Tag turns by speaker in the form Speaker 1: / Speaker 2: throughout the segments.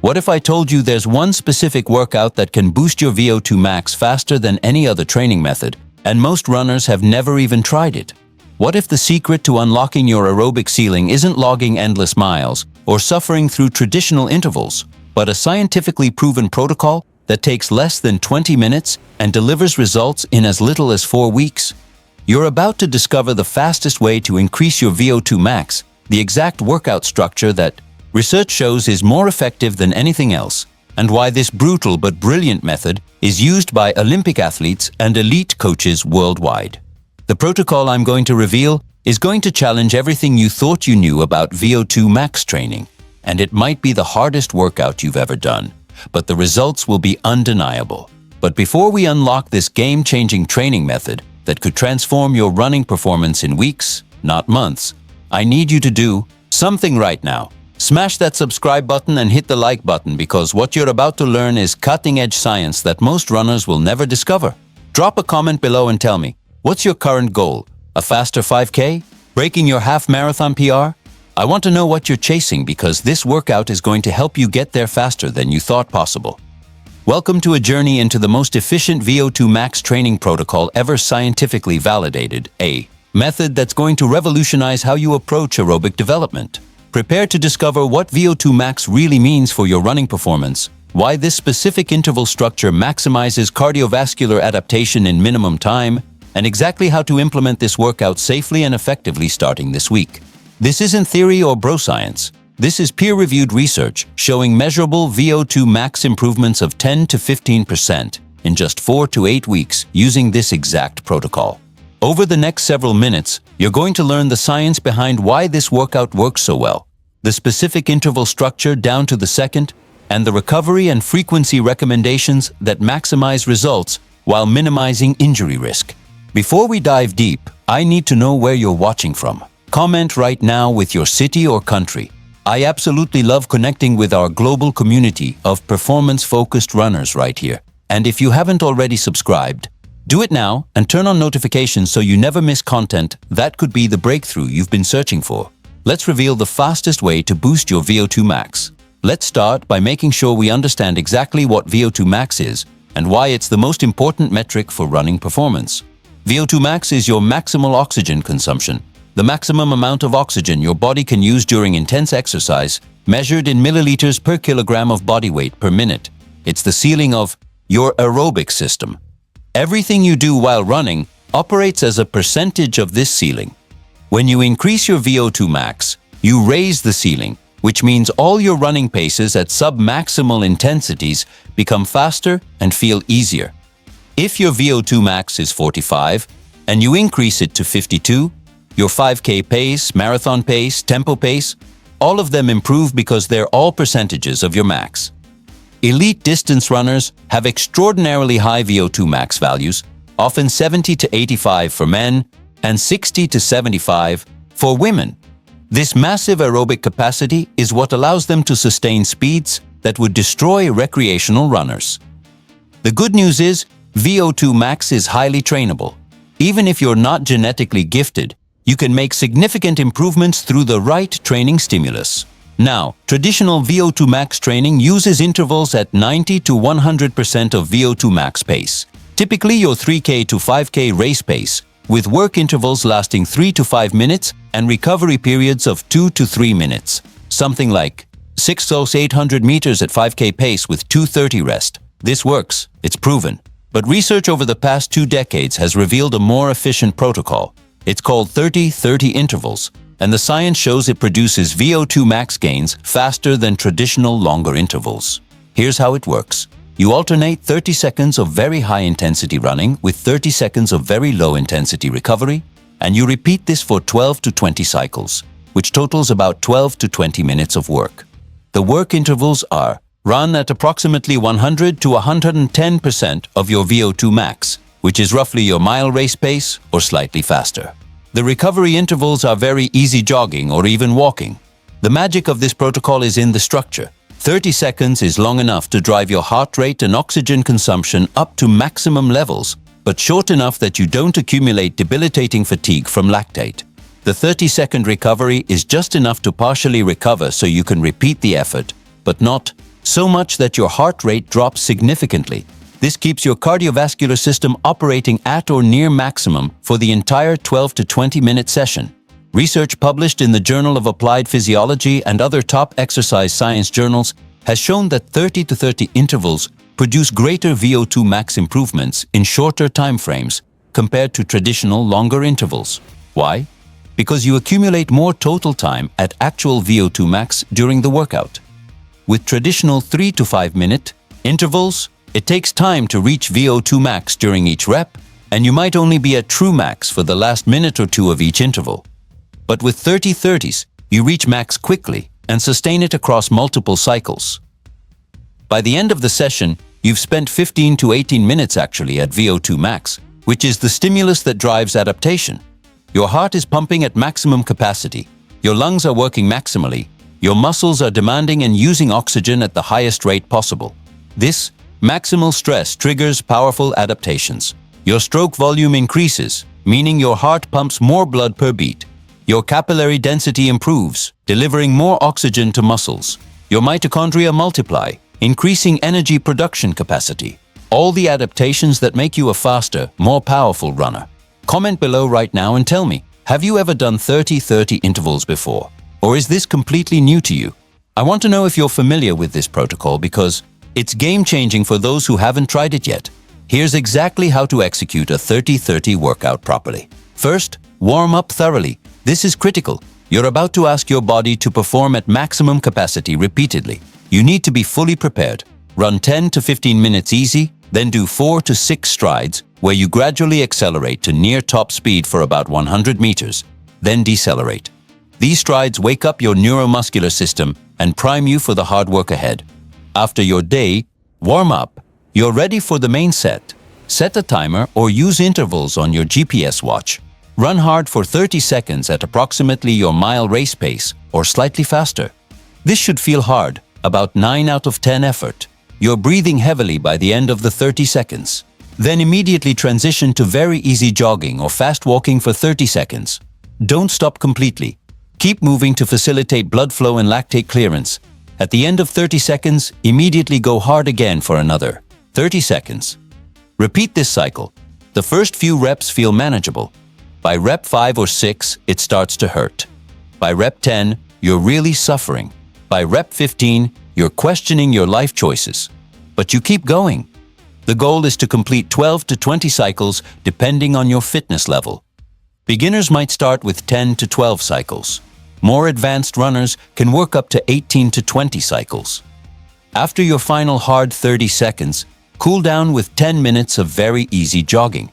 Speaker 1: What if I told you there's one specific workout that can boost your VO2 max faster than any other training method, and most runners have never even tried it? What if the secret to unlocking your aerobic ceiling isn't logging endless miles or suffering through traditional intervals, but a scientifically proven protocol that takes less than 20 minutes and delivers results in as little as 4 weeks? You're about to discover the fastest way to increase your VO2 max, the exact workout structure that research shows is more effective than anything else, and why this brutal but brilliant method is used by Olympic athletes and elite coaches worldwide. The protocol I'm going to reveal is going to challenge everything you thought you knew about VO2 max training, and it might be the hardest workout you've ever done, but the results will be undeniable. But before we unlock this game-changing training method that could transform your running performance in weeks, not months, I need you to do something right now. Smash that subscribe button and hit the like button, because what you're about to learn is cutting-edge science that most runners will never discover. Drop a comment below and tell me, what's your current goal? A faster 5K? Breaking your half-marathon PR? I want to know what you're chasing, because this workout is going to help you get there faster than you thought possible. Welcome to a journey into the most efficient VO2 max training protocol ever scientifically validated, a method that's going to revolutionize how you approach aerobic development. Prepare to discover what VO2 max really means for your running performance, why this specific interval structure maximizes cardiovascular adaptation in minimum time, and exactly how to implement this workout safely and effectively starting this week. This isn't theory or bro science. This is peer-reviewed research showing measurable VO2 max improvements of 10 to 15% in just 4 to 8 weeks using this exact protocol. Over the next several minutes, you're going to learn the science behind why this workout works so well, the specific interval structure down to the second, and the recovery and frequency recommendations that maximize results while minimizing injury risk. Before we dive deep, I need to know where you're watching from. Comment right now with your city or country. I absolutely love connecting with our global community of performance-focused runners right here. And if you haven't already subscribed, do it now and turn on notifications so you never miss content that could be the breakthrough you've been searching for. Let's reveal the fastest way to boost your VO2 max. Let's start by making sure we understand exactly what VO2 max is and why it's the most important metric for running performance. VO2 max is your maximal oxygen consumption, the maximum amount of oxygen your body can use during intense exercise, measured in milliliters per kilogram of body weight per minute. It's the ceiling of your aerobic system. Everything you do while running operates as a percentage of this ceiling. When you increase your VO2 max, you raise the ceiling, which means all your running paces at sub-maximal intensities become faster and feel easier. If your VO2 max is 45 and you increase it to 52, your 5K pace, marathon pace, tempo pace, all of them improve because they're all percentages of your max. Elite distance runners have extraordinarily high VO2 max values, often 70 to 85 for men and 60 to 75 for women. This massive aerobic capacity is what allows them to sustain speeds that would destroy recreational runners. The good news is, VO2 max is highly trainable. Even if you're not genetically gifted, you can make significant improvements through the right training stimulus. Now, traditional VO2 max training uses intervals at 90 to 100% of VO2 max pace, typically your 3K to 5K race pace, with work intervals lasting 3 to 5 minutes and recovery periods of 2 to 3 minutes. Something like 6 to 800 meters at 5K pace with 2:30 rest. This works, it's proven. But research over the past 2 decades has revealed a more efficient protocol. It's called 30-30 intervals, and the science shows it produces VO2 max gains faster than traditional longer intervals. Here's how it works. You alternate 30 seconds of very high-intensity running with 30 seconds of very low-intensity recovery, and you repeat this for 12 to 20 cycles, which totals about 12 to 20 minutes of work. The work intervals are run at approximately 100 to 110% of your VO2 max, which is roughly your mile race pace or slightly faster. The recovery intervals are very easy jogging or even walking. The magic of this protocol is in the structure. 30 seconds is long enough to drive your heart rate and oxygen consumption up to maximum levels, but short enough that you don't accumulate debilitating fatigue from lactate. The 30-second recovery is just enough to partially recover so you can repeat the effort, but not so much that your heart rate drops significantly. This keeps your cardiovascular system operating at or near maximum for the entire 12 to 20-minute session. Research published in the Journal of Applied Physiology and other top exercise science journals has shown that 30 to 30 intervals produce greater VO2 max improvements in shorter time frames compared to traditional longer intervals. Why? Because you accumulate more total time at actual VO2 max during the workout. With traditional 3 to 5 minute intervals, it takes time to reach VO2 max during each rep, and you might only be at true max for the last minute or two of each interval. But with 30-30s, you reach max quickly and sustain it across multiple cycles. By the end of the session, you've spent 15 to 18 minutes actually at VO2 max, which is the stimulus that drives adaptation. Your heart is pumping at maximum capacity, your lungs are working maximally, your muscles are demanding and using oxygen at the highest rate possible. This maximal stress triggers powerful adaptations. Your stroke volume increases, meaning your heart pumps more blood per beat. Your capillary density improves, delivering more oxygen to muscles. Your mitochondria multiply, increasing energy production capacity. All the adaptations that make you a faster, more powerful runner. Comment below right now and tell me, have you ever done 30-30 intervals before? Or is this completely new to you? I want to know if you're familiar with this protocol because it's game-changing for those who haven't tried it yet. Here's exactly how to execute a 30-30 workout properly. First, warm up thoroughly. This is critical. You're about to ask your body to perform at maximum capacity repeatedly. You need to be fully prepared. Run 10 to 15 minutes easy, then do 4 to 6 strides where you gradually accelerate to near top speed for about 100 meters, then decelerate. These strides wake up your neuromuscular system and prime you for the hard work ahead. After your day, warm up. You're ready for the main set. Set a timer or use intervals on your GPS watch. Run hard for 30 seconds at approximately your mile race pace or slightly faster. This should feel hard, about 9 out of 10 effort. You're breathing heavily by the end of the 30 seconds. Then immediately transition to very easy jogging or fast walking for 30 seconds. Don't stop completely. Keep moving to facilitate blood flow and lactate clearance. At the end of 30 seconds, immediately go hard again for another 30 seconds. Repeat this cycle. The first few reps feel manageable. By rep 5 or 6, it starts to hurt. By rep 10, you're really suffering. By rep 15, you're questioning your life choices. But you keep going. The goal is to complete 12 to 20 cycles depending on your fitness level. Beginners might start with 10 to 12 cycles. More advanced runners can work up to 18 to 20 cycles. After your final hard 30 seconds, cool down with 10 minutes of very easy jogging.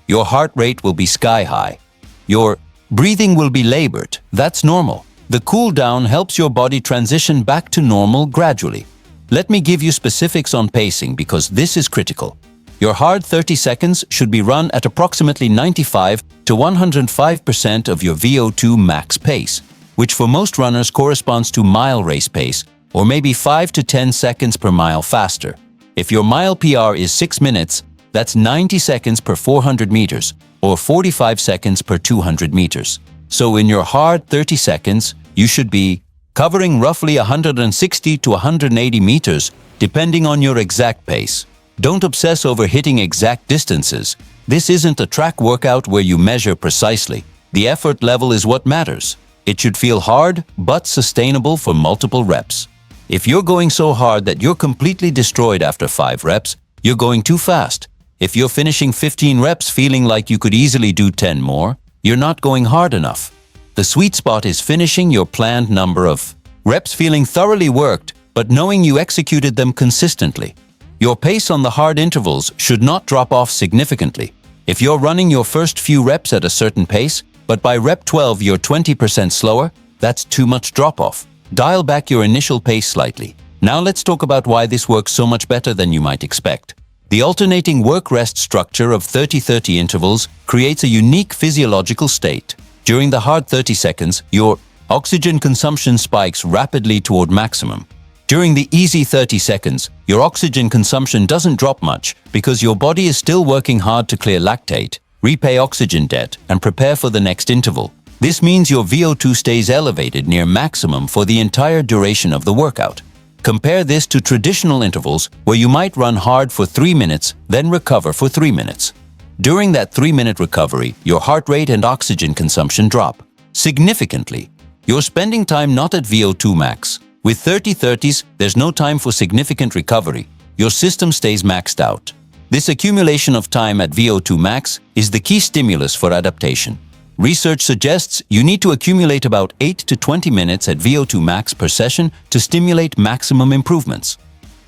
Speaker 1: Your heart rate will be sky high. Your breathing will be labored. That's normal. The cool down helps your body transition back to normal gradually. Let me give you specifics on pacing because this is critical. Your hard 30 seconds should be run at approximately 95 to 105% of your VO2 max pace, which for most runners corresponds to mile race pace, or maybe 5 to 10 seconds per mile faster. If your mile PR is 6 minutes, that's 90 seconds per 400 meters, or 45 seconds per 200 meters. So in your hard 30 seconds, you should be covering roughly 160 to 180 meters, depending on your exact pace. Don't obsess over hitting exact distances. This isn't a track workout where you measure precisely. The effort level is what matters. It should feel hard, but sustainable for multiple reps. If you're going so hard that you're completely destroyed after 5 reps, you're going too fast. If you're finishing 15 reps feeling like you could easily do 10 more, you're not going hard enough. The sweet spot is finishing your planned number of reps feeling thoroughly worked, but knowing you executed them consistently. Your pace on the hard intervals should not drop off significantly. If you're running your first few reps at a certain pace, but by rep 12 you're 20% slower, that's too much drop-off. Dial back your initial pace slightly. Now let's talk about why this works so much better than you might expect. The alternating work-rest structure of 30-30 intervals creates a unique physiological state. During the hard 30 seconds, your oxygen consumption spikes rapidly toward maximum. During the easy 30 seconds, your oxygen consumption doesn't drop much because your body is still working hard to clear lactate, repay oxygen debt, and prepare for the next interval. This means your VO2 stays elevated near maximum for the entire duration of the workout. Compare this to traditional intervals where you might run hard for 3 minutes, then recover for 3 minutes. During that 3-minute recovery, your heart rate and oxygen consumption drop significantly. You're spending time not at VO2 max. With 30-30s, there's no time for significant recovery. Your system stays maxed out. This accumulation of time at VO2 max is the key stimulus for adaptation. Research suggests you need to accumulate about 8 to 20 minutes at VO2 max per session to stimulate maximum improvements.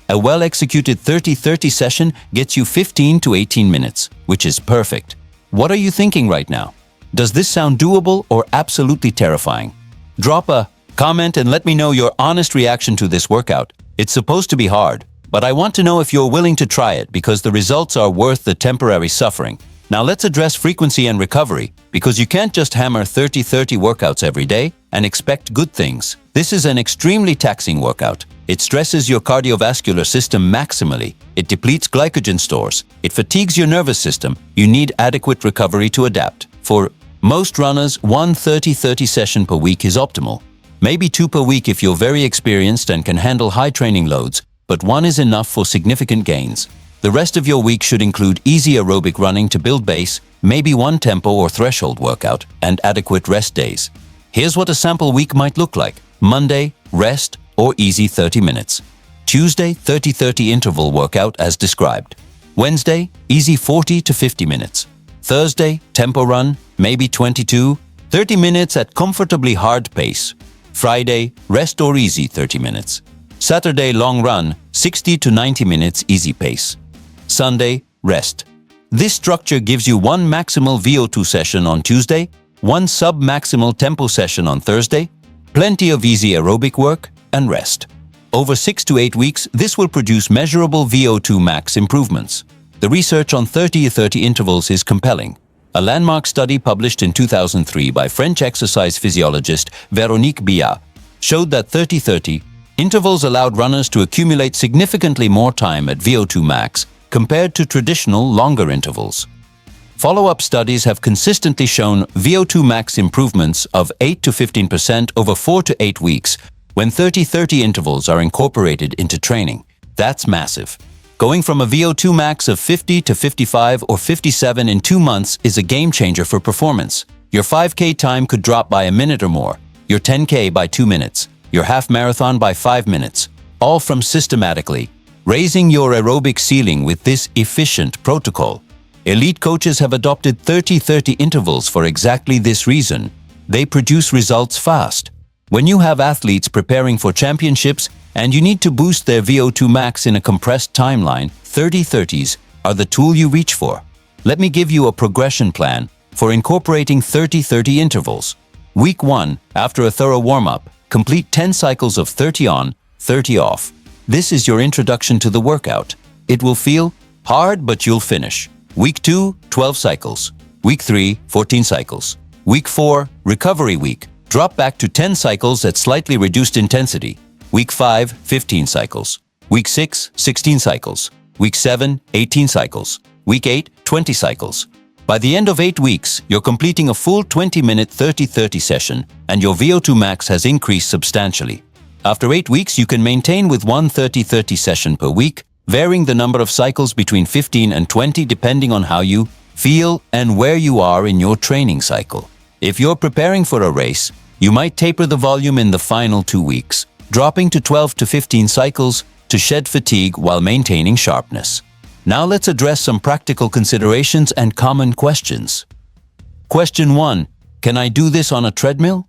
Speaker 1: A well-executed 30-30 session gets you 15 to 18 minutes, which is perfect. What are you thinking right now? Does this sound doable or absolutely terrifying? Drop a comment and let me know your honest reaction to this workout. It's supposed to be hard, but I want to know if you're willing to try it because the results are worth the temporary suffering. Now let's address frequency and recovery, because you can't just hammer 30-30 workouts every day and expect good things. This is an extremely taxing workout. It stresses your cardiovascular system maximally. It depletes glycogen stores. It fatigues your nervous system. You need adequate recovery to adapt. For most runners, one 30-30 session per week is optimal. Maybe 2 per week if you're very experienced and can handle high training loads, but 1 is enough for significant gains. The rest of your week should include easy aerobic running to build base, maybe 1 tempo or threshold workout, and adequate rest days. Here's what a sample week might look like. Monday, rest or easy 30 minutes. Tuesday, 30-30 interval workout as described. Wednesday, easy 40 to 50 minutes. Thursday, tempo run, maybe 22, 30 minutes at comfortably hard pace. Friday, rest or easy 30 minutes. Saturday, long run, 60 to 90 minutes easy pace. Sunday, rest. This structure gives you 1 maximal VO2 session on Tuesday, 1 sub-maximal tempo session on Thursday, plenty of easy aerobic work, and rest. Over 6 to 8 weeks, this will produce measurable VO2 max improvements. The research on 30-30 intervals is compelling. A landmark study published in 2003 by French exercise physiologist Véronique Billat showed that 30-30 intervals allowed runners to accumulate significantly more time at VO2 max compared to traditional longer intervals. Follow-up studies have consistently shown VO2 max improvements of 8 to 15% over 4 to 8 weeks when 30-30 intervals are incorporated into training. That's massive. Going from a VO2 max of 50 to 55 or 57 in 2 months is a game changer for performance. Your 5K time could drop by a minute or more, your 10K by 2 minutes, your half marathon by 5 minutes, all from systematically raising your aerobic ceiling with this efficient protocol. Elite coaches have adopted 30-30 intervals for exactly this reason. They produce results fast. When you have athletes preparing for championships and you need to boost their VO2 max in a compressed timeline, 30-30s are the tool you reach for. Let me give you a progression plan for incorporating 30-30 intervals. Week 1, after a thorough warm-up, complete 10 cycles of 30 on, 30 off. This is your introduction to the workout. It will feel hard, but you'll finish. Week 2, 12 cycles. Week 3, 14 cycles. Week 4, recovery week. Drop back to 10 cycles at slightly reduced intensity. Week 5, 15 cycles. Week 6, 16 cycles. Week 7, 18 cycles. Week 8, 20 cycles. By the end of 8 weeks, you're completing a full 20-minute 30-30 session, and your VO2 max has increased substantially. After 8 weeks, you can maintain with 1 30-30 session per week, varying the number of cycles between 15 and 20 depending on how you feel and where you are in your training cycle. If you're preparing for a race, you might taper the volume in the final 2 weeks, dropping to 12 to 15 cycles to shed fatigue while maintaining sharpness. Now let's address some practical considerations and common questions. Question 1. Can I do this on a treadmill?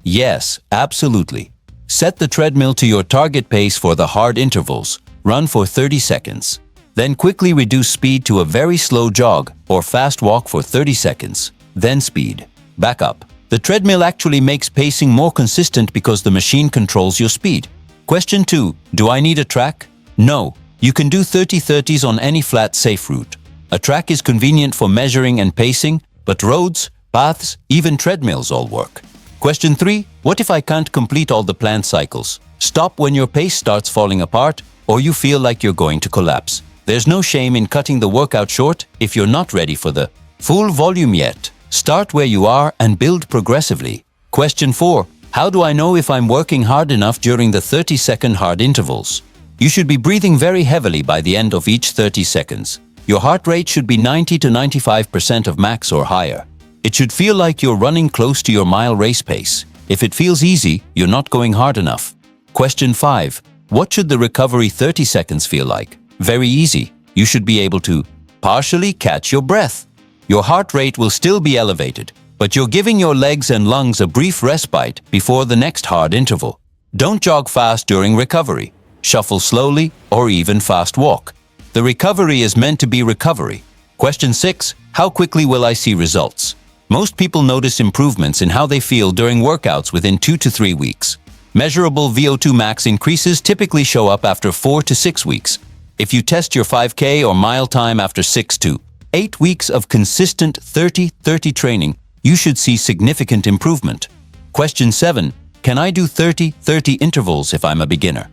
Speaker 1: Yes, absolutely. Set the treadmill to your target pace for the hard intervals. Run for 30 seconds. Then quickly reduce speed to a very slow jog or fast walk for 30 seconds. Then speed. Back up. The treadmill actually makes pacing more consistent because the machine controls your speed. Question 2. Do I need a track? No. You can do 30-30s on any flat, safe route. A track is convenient for measuring and pacing, but roads, paths, even treadmills all work. Question 3. What if I can't complete all the planned cycles? Stop when your pace starts falling apart or you feel like you're going to collapse. There's no shame in cutting the workout short if you're not ready for the full volume yet. Start where you are and build progressively. Question 4. How do I know if I'm working hard enough during the 30-second hard intervals? You should be breathing very heavily by the end of each 30 seconds. Your heart rate should be 90 to 95% of max or higher. It should feel like you're running close to your mile race pace. If it feels easy, you're not going hard enough. Question 5. What should the recovery 30 seconds feel like? Very easy. You should be able to partially catch your breath. Your heart rate will still be elevated, but you're giving your legs and lungs a brief respite before the next hard interval. Don't jog fast during recovery. Shuffle slowly or even fast walk. The recovery is meant to be recovery. Question 6. How quickly will I see results? Most people notice improvements in how they feel during workouts within 2 to 3 weeks. Measurable VO2 max increases typically show up after 4 to 6 weeks. If you test your 5K or mile time after 6 to 8 weeks of consistent 30-30 training, you should see significant improvement. Question 7. Can I do 30-30 intervals if I'm a beginner?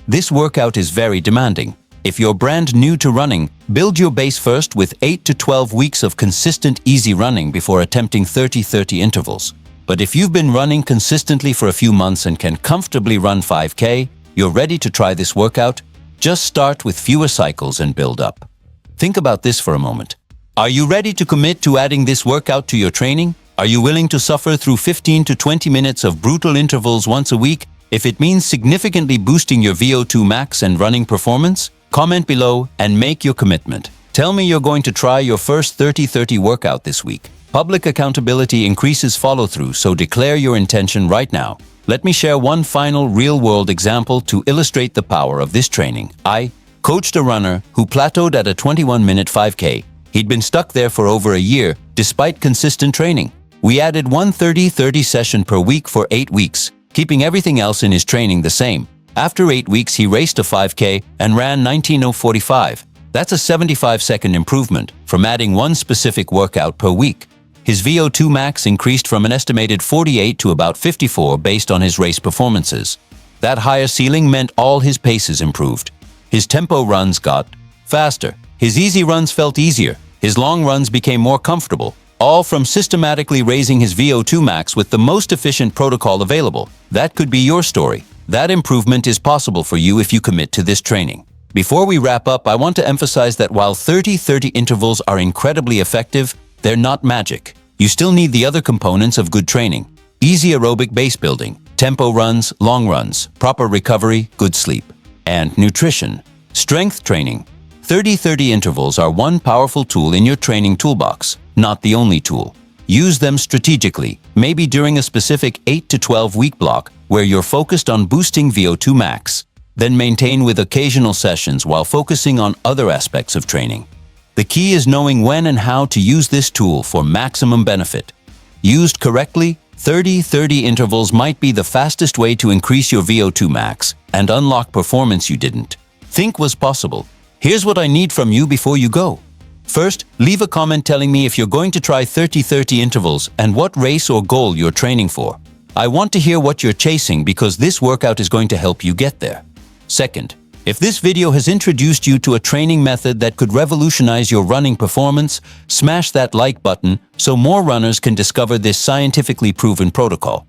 Speaker 1: This workout is very demanding. If you're brand new to running, build your base first with 8 to 12 weeks of consistent easy running before attempting 30-30 intervals. But if you've been running consistently for a few months and can comfortably run 5K, you're ready to try this workout, just start with fewer cycles and build up. Think about this for a moment. Are you ready to commit to adding this workout to your training? Are you willing to suffer through 15 to 20 minutes of brutal intervals once a week if it means significantly boosting your VO2 max and running performance? Comment below and make your commitment. Tell me you're going to try your first 30-30 workout this week. Public accountability increases follow-through, so declare your intention right now. Let me share one final real-world example to illustrate the power of this training. I coached a runner who plateaued at a 21-minute 5K. He'd been stuck there for over a year, despite consistent training. We added one 30-30 session per week for 8 weeks, keeping everything else in his training the same. After 8 weeks, he raced a 5K and ran 19:45. That's a 75-second improvement from adding one specific workout per week. His VO2 max increased from an estimated 48 to about 54 based on his race performances. That higher ceiling meant all his paces improved. His tempo runs got faster. His easy runs felt easier. His long runs became more comfortable, all from systematically raising his VO2 max with the most efficient protocol available. That could be your story. That improvement is possible for you if you commit to this training. Before we wrap up, I want to emphasize that while 30-30 intervals are incredibly effective, they're not magic. You still need the other components of good training: easy aerobic base building, tempo runs, long runs, proper recovery, good sleep, and nutrition. Strength training. 30-30 intervals are one powerful tool in your training toolbox, not the only tool. Use them strategically, maybe during a specific 8 to 12 week block where you're focused on boosting VO2 max. Then maintain with occasional sessions while focusing on other aspects of training. The key is knowing when and how to use this tool for maximum benefit. Used correctly, 30-30 intervals might be the fastest way to increase your VO2 max and unlock performance you didn't think was possible. Here's what I need from you before you go. First, leave a comment telling me if you're going to try 30-30 intervals and what race or goal you're training for. I want to hear what you're chasing because this workout is going to help you get there. Second, if this video has introduced you to a training method that could revolutionize your running performance, smash that like button so more runners can discover this scientifically proven protocol.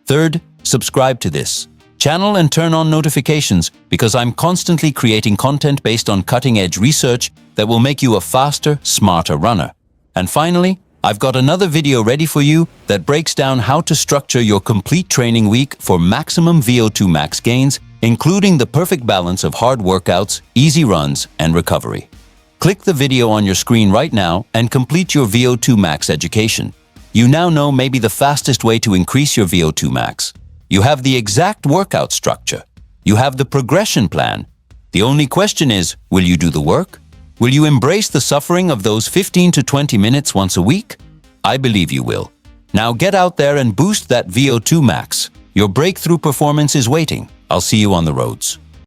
Speaker 1: Third, subscribe to this channel and turn on notifications because I'm constantly creating content based on cutting-edge research that will make you a faster, smarter runner. And finally, I've got another video ready for you that breaks down how to structure your complete training week for maximum VO2 max gains, including the perfect balance of hard workouts, easy runs, and recovery. Click the video on your screen right now and complete your VO2 max education. You now know maybe the fastest way to increase your VO2 max. You have the exact workout structure. You have the progression plan. The only question is, will you do the work? Will you embrace the suffering of those 15 to 20 minutes once a week? I believe you will. Now get out there and boost that VO2 max. Your breakthrough performance is waiting. I'll see you on the roads.